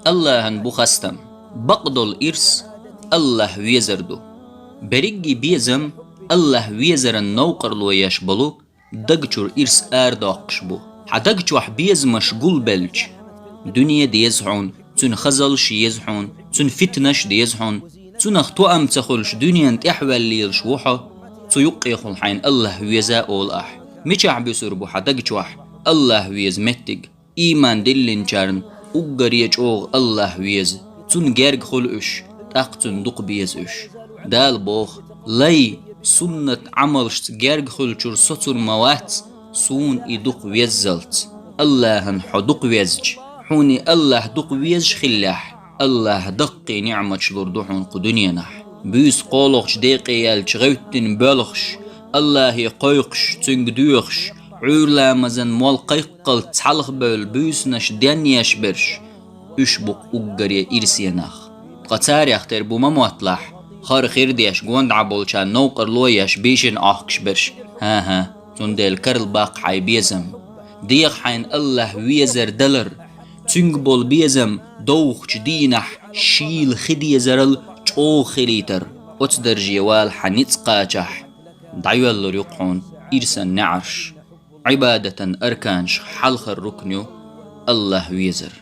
الله بخستم بقدل إرس الله ويزردو بريجي بيزم الله ويزرن نوقر لو يشبلو دقشور إرس داقشبو حدقشوح بيز مشغول بلج دنيا ديزحون تون خزلش يزحون تون فتنش ديزحون تون اختو أم تخلش دنيا انت احوال ليلش وحا تو يقيخل حين الله ويزا أول أح ميشع بيسربو حدقشوح الله ويز متق إيمان دلين جارن أقريج أوغ الله ويز تون جرق خلقش تاقتن دق بيزش دال بوخ لي سنة عملش جرق خلقشر سطر موات سون إدق ويزلت الله حدق ويزج حوني الله دق ويزج خلاح الله دقي نعمة شلردوحون قدنيا نح بيس قولخش ديقي يالش غوتن بالخش الله يقيقش تنقدوخش عورلا مزن مول قيقل تحلخ بول بيسنش دانياش برش اشبق اقريا إرسيناخ قطاري اختر بوما موطلح خار خير ديش قوند عبولشان نوقر لوياش بيشن اخكش برش ها تندل كرل باق حي بيزم ديق حين الله ويزر دلر تنقبول بيزم دوخش دينح شيل خدي زرل چو خليتر اتدر جيوال حنيت قاجح دعيوال يقحون إرسن نعرش عبادة أركانش حلخ الركنيو الله ويزر